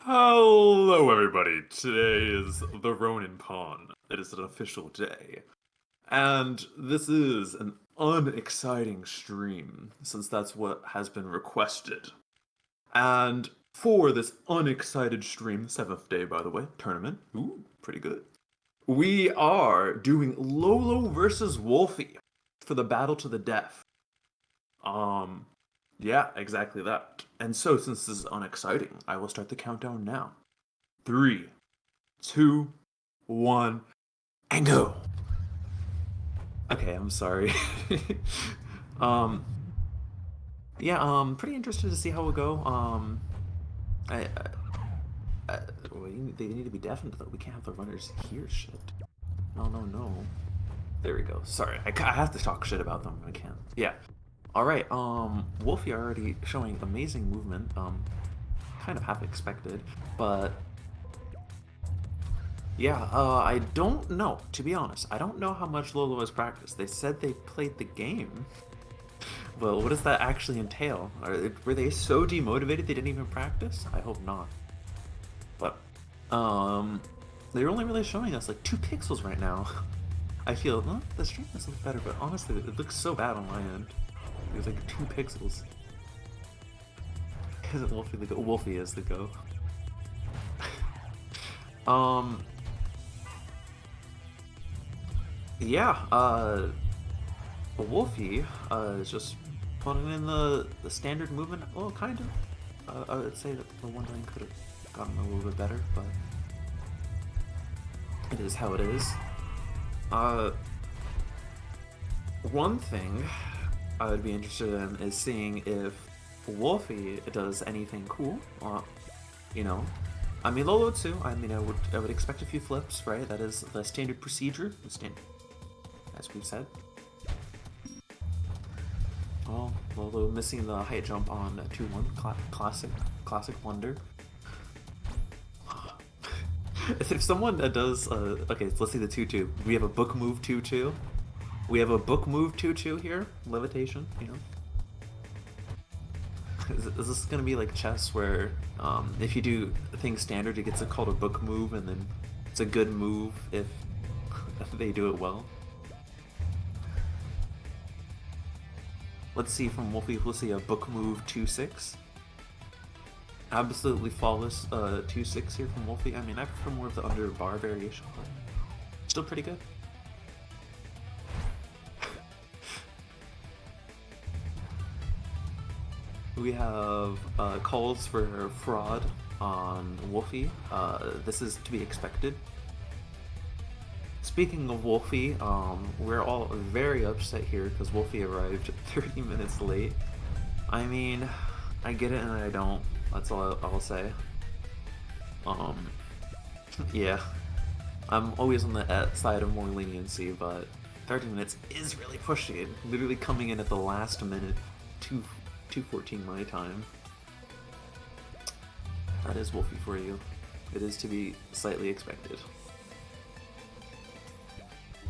Hello, everybody. Today is the Ronin Pawn. It is an official day. And this is an unexciting stream, since that's what has been requested. And for this unexcited stream, the seventh day, by the way, tournament, ooh, pretty good, we are doing LoLo versus Wolfie for the battle to the death. Um, yeah, exactly that. And so, since this is unexciting, I will start the countdown now. Three, two, one, and go. Okay, I'm sorry. um, yeah, pretty interested to see how it'll go. I, they need to be deafened though. We can't have the runners hear shit. No, no, no. There we go. Sorry, I have to talk shit about them. I can't. Yeah. All right. Wolfie already showing amazing movement. Kind of half expected, but yeah, I don't know, to be honest. I don't know how much LoLo has practiced. They said they played the game. Well, what does that actually entail? Were they so demotivated they didn't even practice? I hope not. But, they're only really showing us like 2 pixels right now. I feel, well, the stream does look better, but honestly, it looks so bad on my end. There's like 2 pixels. Isn't Wolfie the go? Wolfie is the go. Yeah, Wolfie is just putting in the standard movement. Well, kind of. I would say that the one line could have gotten a little bit better, but it is how it is. One thing I would be interested in is seeing if Wolfie does anything cool. You know, I mean LoLo too. I mean, I would expect a few flips, right? That is the standard procedure. The standard, as we've said. Oh, LoLo missing the height jump on 2-1. Classic wonder. If someone does, okay, let's see the 2-2. We have a book move 2-2. We have a book move 2-2 here. Levitation, you know. Is this gonna be like chess where if you do things standard, it gets called a book move, and then it's a good move if they do it well? Let's see from Wolfie, we'll see a book move 2-6. Absolutely flawless 2-6 here from Wolfie. I mean, I prefer more of the under bar variation, but still pretty good. We have calls for fraud on Wolfie. This is to be expected. Speaking of Wolfie, we're all very upset here because Wolfie arrived 30 minutes late. I mean, I get it and I don't. That's all I'll say. Yeah. I'm always on the side of more leniency, but 30 minutes is really pushing it. Literally coming in at the last minute, 2:14 my time. That is Wolfie for you. It is to be slightly expected.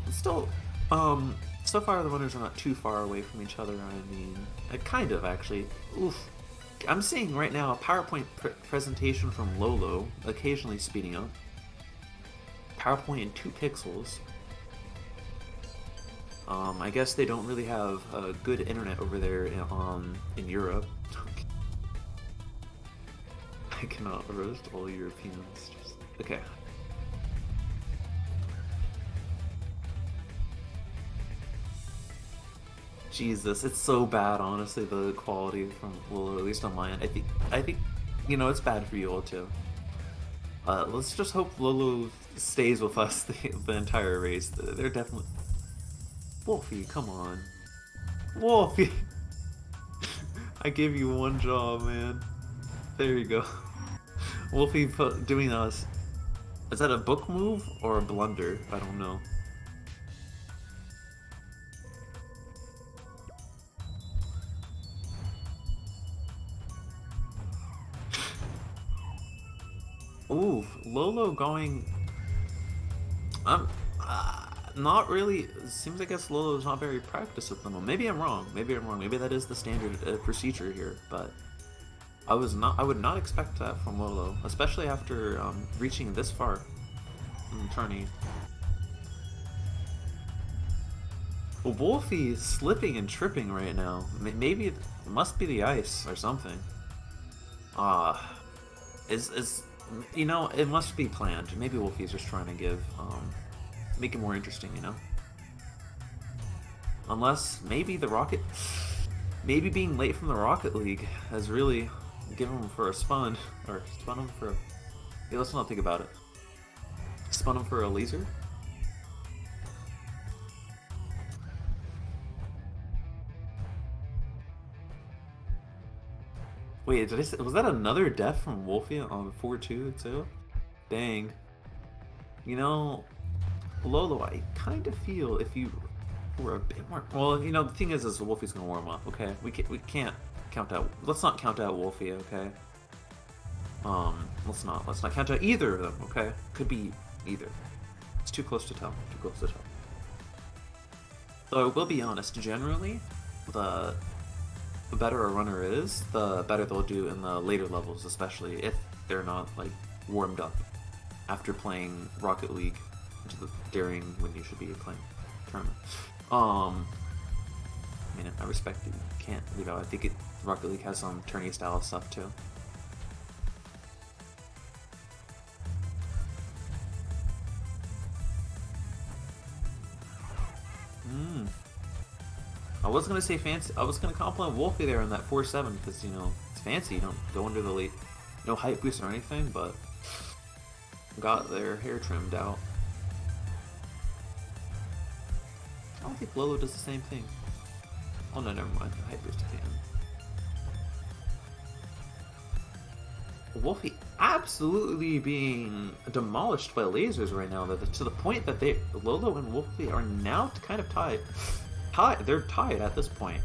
Still, so far the runners are not too far away from each other. I mean, kind of actually. Oof. I'm seeing right now a PowerPoint presentation from LoLo, occasionally speeding up. PowerPoint in 2 pixels. I guess they don't really have good internet over there in Europe. I cannot roast all Europeans. Okay. Jesus, it's so bad, honestly, the quality from LoLo, at least on my end. I think, you know, it's bad for you all too. Let's just hope LoLo stays with us the entire race. They're definitely... Wolfie, come on. Wolfie! I gave you one job, man. There you go. Wolfie doing us... Is that a book move or a blunder? I don't know. Ooh, LoLo going... not really... Seems like LoLo is not very practiced at the moment. Maybe I'm wrong. Maybe that is the standard procedure here, but... I would not expect that from LoLo, especially after reaching this far in the tourney. Well, Wolfie is slipping and tripping right now. Maybe it must be the ice or something. Ah, is you know, it must be planned. Maybe Wolfie's just trying to give make it more interesting, you know. Unless maybe the Rocket, maybe being late from the Rocket League has really given him for a spun or spun him for. Yeah, let's not think about it. Spun him for a laser. Wait, did I say, was that another death from Wolfie on 4-2 too? Dang. You know, LoLo, I kind of feel if you were a bit more... Well, you know, the thing is Wolfie's going to warm up, okay? We can't count out... Let's not count out Wolfie, okay? Let's not count out either of them, okay? Could be either. It's too close to tell. Too close to tell. Though I will be honest, generally, the better a runner is, the better they'll do in the later levels, especially if they're not like warmed up after playing Rocket League during when you should be playing tournament. I mean, I respect it. You can't leave out. I think Rocket League has some tourney style stuff too. I was gonna say fancy. I was gonna compliment Wolfie there on that 4-7 because you know it's fancy. You don't go under the late, no hype boost or anything, but got their hair trimmed out. I don't think LoLo does the same thing. Oh no, never mind. The hype boost at the end. Wolfie absolutely being demolished by lasers right now. To the point that LoLo and Wolfie are now kind of tied. They're tied at this point.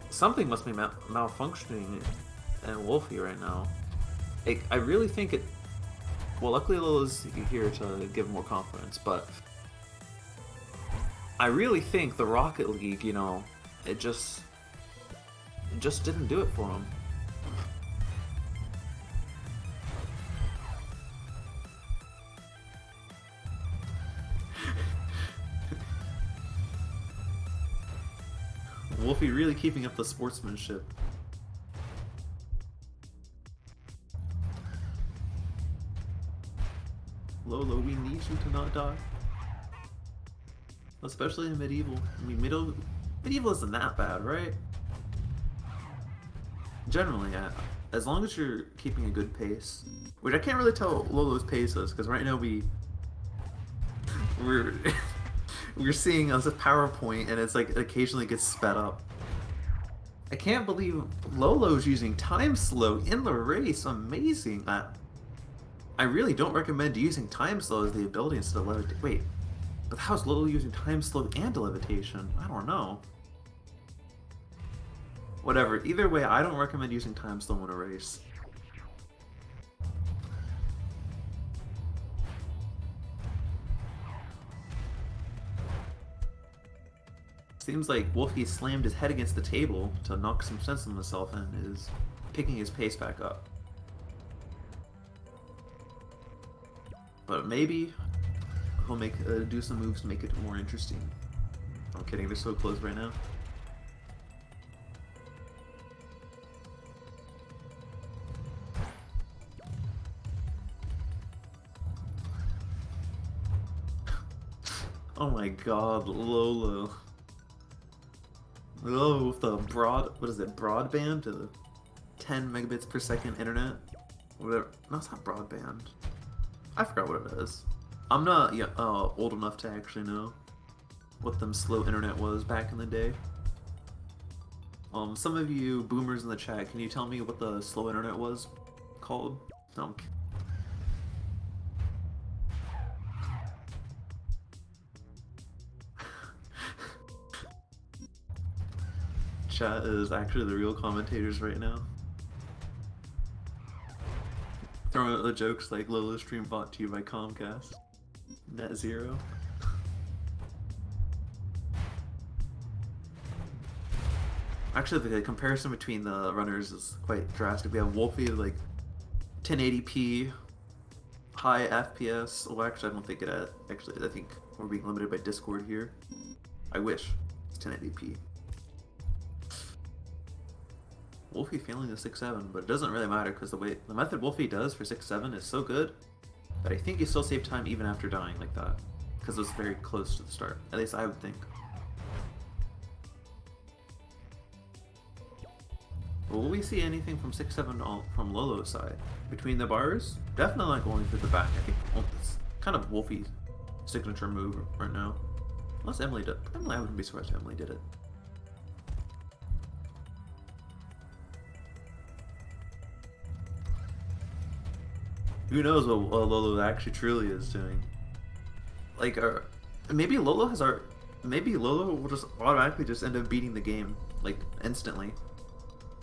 Something must be malfunctioning in Wolfie right now. I really think it. Well, luckily LoLo's here to give more confidence, but I really think the Rocket League, you know, it just didn't do it for him. Wolfie really keeping up the sportsmanship. LoLo, we need you to not die. Especially in medieval. I mean, medieval isn't that bad, right? Generally, as long as you're keeping a good pace. Which I can't really tell what LoLo's pace is, because right now we're we're seeing us a PowerPoint and it's like it occasionally gets sped up. I can't believe LoLo's using time slow in the race. Amazing. I really don't recommend using time slow as the ability instead of levitation. Wait, but how's LoLo using time slow and levitation? I don't know. Whatever. Either way, I don't recommend using time slow in a race. Seems like Wolfie slammed his head against the table to knock some sense of himself and is picking his pace back up. But maybe he'll do some moves to make it more interesting. I'm kidding, they're so close right now. Oh my god, LoLo. LoLo with the broadband to the 10 megabits per second internet? Whatever. No, it's not broadband. I forgot what it is. I'm not old enough to actually know what them slow internet was back in the day. Some of you boomers in the chat, can you tell me what the slow internet was called? No. Chat is actually the real commentators right now. Throwing out the jokes like LoLo stream brought to you by Comcast. Net zero. Actually, the comparison between the runners is quite drastic. We have Wolfie like 1080p, high FPS. Well, actually, I don't think it. Actually, I think we're being limited by Discord here. I wish it's 1080p. Wolfie failing the 6-7, but it doesn't really matter because the method Wolfie does for 6-7 is so good that I think you still save time even after dying like that because it was very close to the start. At least I would think. Will we see anything from 6-7 from LoLo's side? Between the bars? Definitely not going through the back. I think it's kind of Wolfie's signature move right now. Unless Emily did. Emily, I wouldn't be surprised if Emily did it. Who knows what LoLo actually truly is doing? Like, maybe LoLo has our. Maybe LoLo will just automatically just end up beating the game, like, instantly.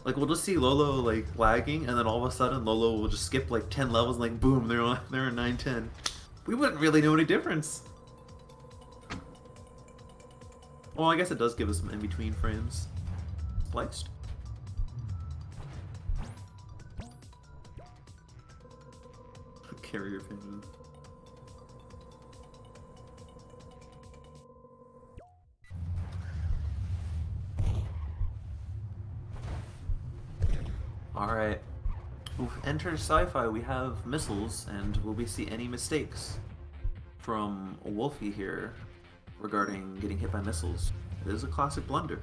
Like, we'll just see LoLo, like, lagging, and then all of a sudden LoLo will just skip, like, 10 levels, and, like, boom, they're in 9-10. We wouldn't really know any difference. Well, I guess it does give us some in-between frames. Spliced. Carrier vision. Alright. Enter sci-fi, we have missiles, and will we see any mistakes from Wolfie here regarding getting hit by missiles? It is a classic blunder.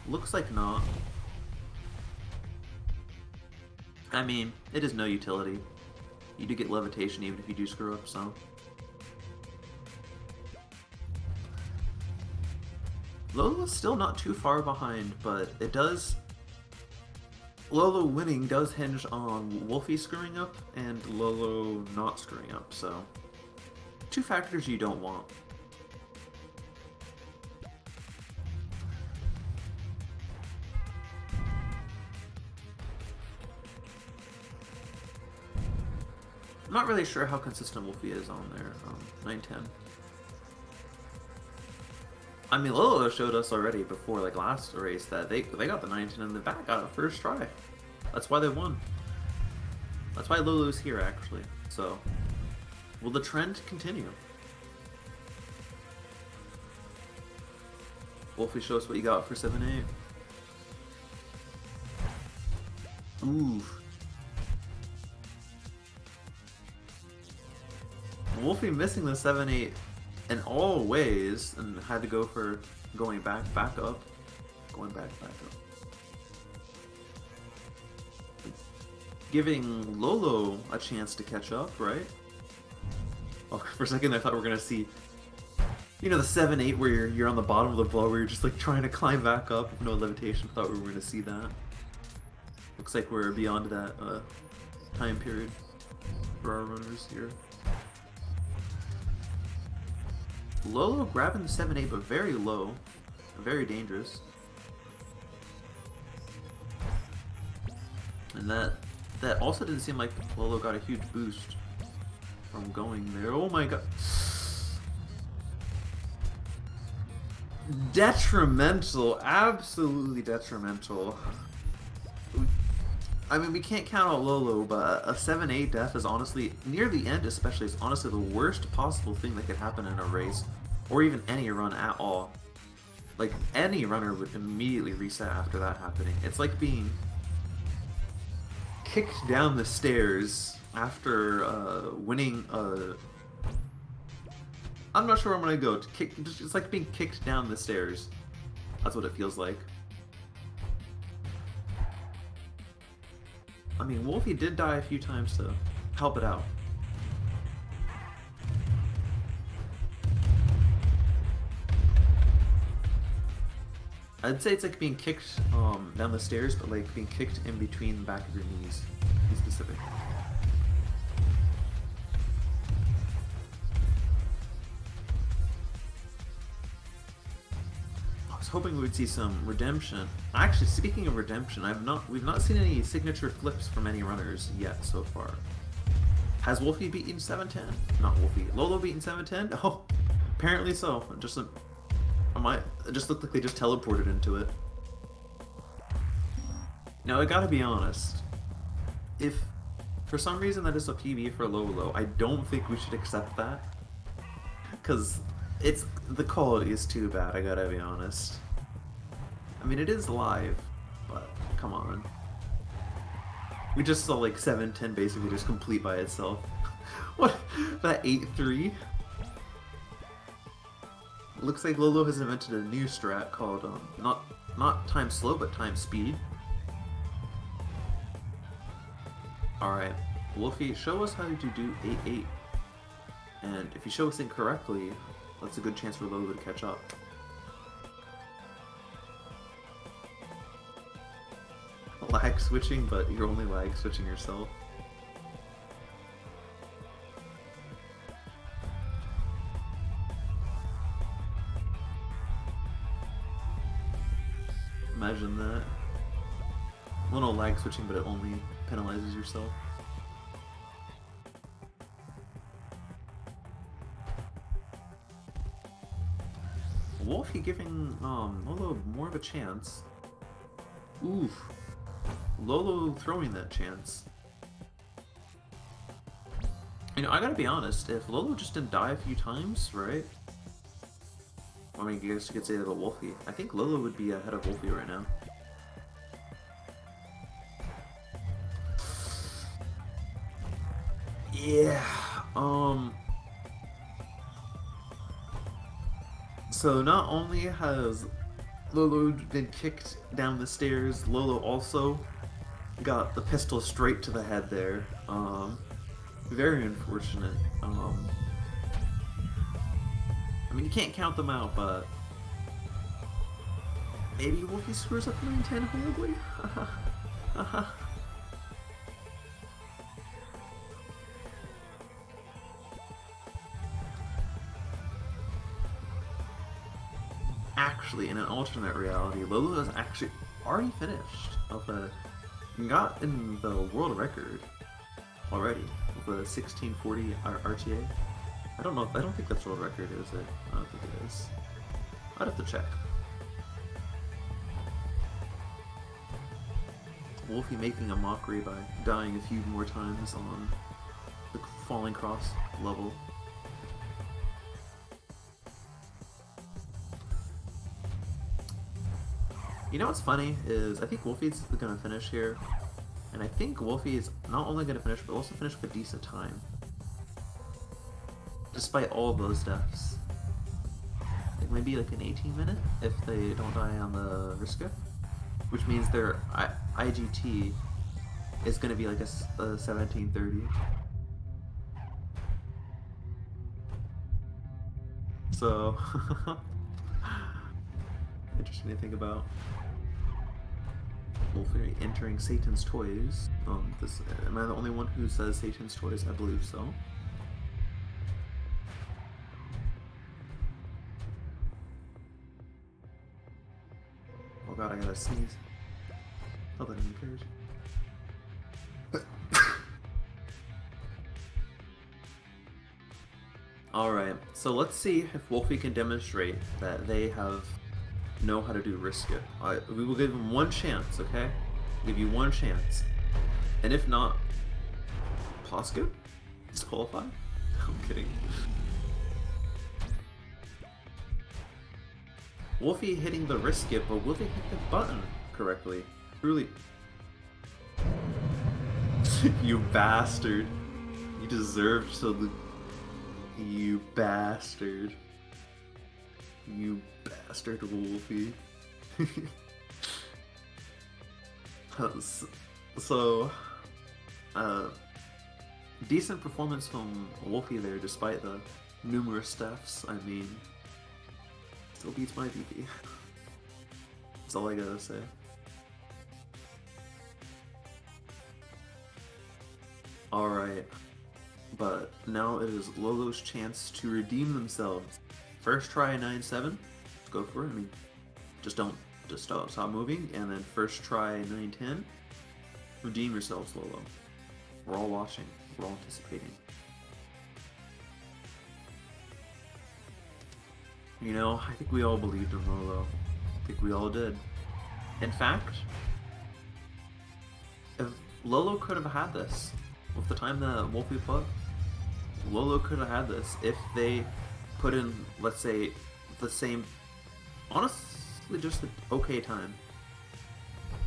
Looks like not. I mean, it is no utility. You do get levitation even if you do screw up, so. LoLo's still not too far behind, but it does... LoLo winning does hinge on Wolfie screwing up and LoLo not screwing up, so... Two factors you don't want. I'm not really sure how consistent Wolfie is on there, 9-10. I mean, LoLo showed us already before, like, last race that they got the 9-10 in the back on the first try. That's why they won. That's why LoLo's here, actually. So, will the trend continue? Wolfie, show us what you got for 7-8. Ooh. Wolfie missing the 7-8 in all ways and had to go for going back up. Going back up. Giving LoLo a chance to catch up, right? Oh, for a second I thought we were gonna see, you know, the 7-8 where you're on the bottom of the blow where you're just like trying to climb back up with no levitation. I thought we were gonna see that. Looks like we're beyond that time period for our runners here. LoLo grabbing the 7-8, but very low. Very dangerous. And that also didn't seem like LoLo got a huge boost from going there. Oh my god. Detrimental. Absolutely detrimental. I mean, we can't count out LoLo, but a 7-8 death is honestly, near the end especially, is honestly the worst possible thing that could happen in a race, or even any run at all. Like, any runner would immediately reset after that happening. It's like being kicked down the stairs after winning a... I'm not sure where I'm gonna go. It's like being kicked down the stairs. That's what it feels like. I mean, Wolfie did die a few times to help it out. I'd say it's like being kicked down the stairs, but like being kicked in between the back of your knees, to be specific. I was hoping we would see some redemption. Actually, speaking of redemption, we've not seen any signature flips from any runners yet so far. Has Wolfie beaten 7-10? Not Wolfie. LoLo beaten 7-10? Oh, apparently so. Just It just looked like they just teleported into it. Now, I gotta be honest. If for some reason that is a PB for LoLo, I don't think we should accept that. Because the quality is too bad, I gotta be honest. I mean, it is live, but come on. We just saw like 7-10 basically just complete by itself. What? That 8-3? Looks like LoLo has invented a new strat called, not time slow, but time speed. Alright, Wolfie, show us how to do 8-8. And if you show us incorrectly, that's a good chance for LoLo to catch up. Lag switching, but you're only lag switching yourself. Imagine that. Well, no, lag switching, but it only penalizes yourself. Wolfie giving LoLo more of a chance. Oof. LoLo throwing that chance. You know, I gotta be honest, if LoLo just didn't die a few times, right? I mean, I guess you could say that about Wolfie. I think LoLo would be ahead of Wolfie right now. Yeah, so not only has LoLo been kicked down the stairs, LoLo also got the pistol straight to the head there. Very unfortunate. I mean, you can't count them out, but maybe Wolfie screws up 9-10 horribly. Actually, in an alternate reality, LoLo has actually already finished got in the world record already with the 1640 RTA. I don't think that's world record, is it? I don't think it is. I'd have to check. Wolfie making a mockery by dying a few more times on the falling cross level. You know what's funny is I think Wolfie's gonna finish here, and I think Wolfie is not only gonna finish but also finish with a decent time, despite all of those deaths. Like maybe like an 18-minute if they don't die on the Riska, which means their IGT is gonna be like a 17:30. So interesting to think about. Wolfie entering Satan's Toys. Am I the only one who says Satan's Toys? I believe so. Oh god, I gotta sneeze. Oh, that didn't encourage. Alright, so let's see if Wolfie can demonstrate that they know how to do risk it. We will give him one chance, okay? Give you one chance. And if not, Posca? Disqualified? I'm kidding. Wolfie hitting the risk it, but will they hit the button correctly? Truly. You bastard. You deserve to. You bastard. You bastard, Wolfie. So, decent performance from Wolfie there, despite the numerous deaths. I mean, still beats my VP. That's all I gotta say. Alright, but now it is LoLo's chance to redeem themselves. First try 9-7, go for it. I mean, just stop moving, and then first try 9-10, redeem yourselves, LoLo. We're all watching, we're all anticipating. You know, I think we all believed in Lolo. I think we all did. In fact, if Lolo could have had this with the time that Wolfie put, Lolo could have had this if they put in, let's say, the same, honestly, just an okay time,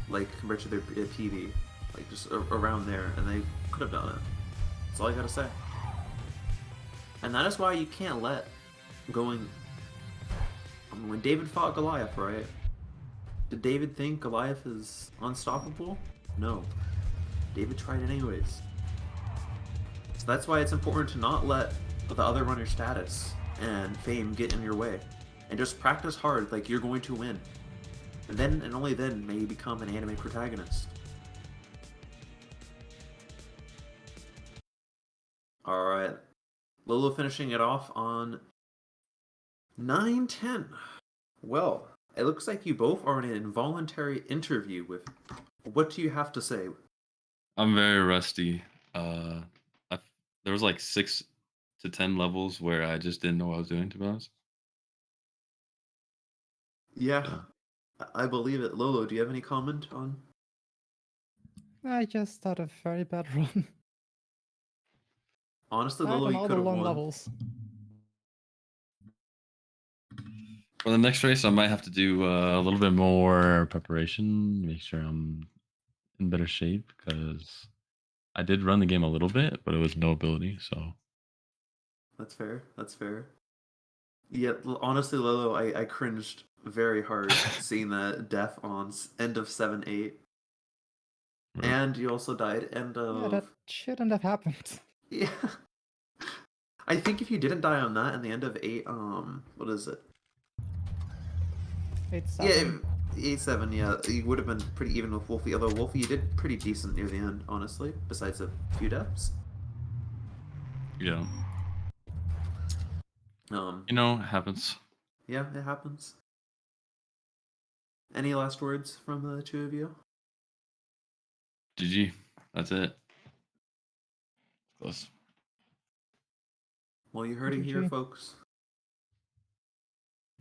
like compared to their PV, like just around there, and they could have done it. That's all I gotta say. And that is why you can't let going. I mean, when David fought Goliath, right? Did David think Goliath is unstoppable? No. David tried it anyways. So that's why it's important to not let the other runner's status and fame get in your way. And just practice hard like you're going to win. And then and only then may you become an anime protagonist. Alright. Lolo finishing it off on 9-10. Well, it looks like you both are in an involuntary interview with. What do you have to say? I'm very rusty. I, there was like 6 to 10 levels where I just didn't know what I was doing, to be honest. Yeah, So, I believe it. Lolo, do you have any comment on? I just had a very bad run. Honestly, I Lolo, don't you know could the have long won. levels. for the next race, I might have to do a little bit more preparation, make sure I'm in better shape because I did run the game a little bit, but it was no ability. So That's fair. That's fair. Yeah, honestly, Lolo, I cringed very hard seeing that death on end of 7-8. Right. And you also died end Yeah, that of. shouldn't have happened. Yeah. I think if you didn't die on that in the end of 8, what is it? 8-7. Yeah, 8-7, yeah. You would have been pretty even with Wolfie, although Wolfie, you did pretty decent near the end, honestly, besides a few deaths. Yeah, Um, it happens. yeah, it happens. Any last words from the two of you? GG. That's it. Close. Well, you heard it here, GG. folks.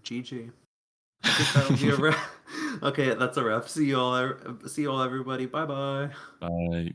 GG. I think that'll be a wrap. Okay, that's a wrap. See you all, everybody. Bye bye. Bye.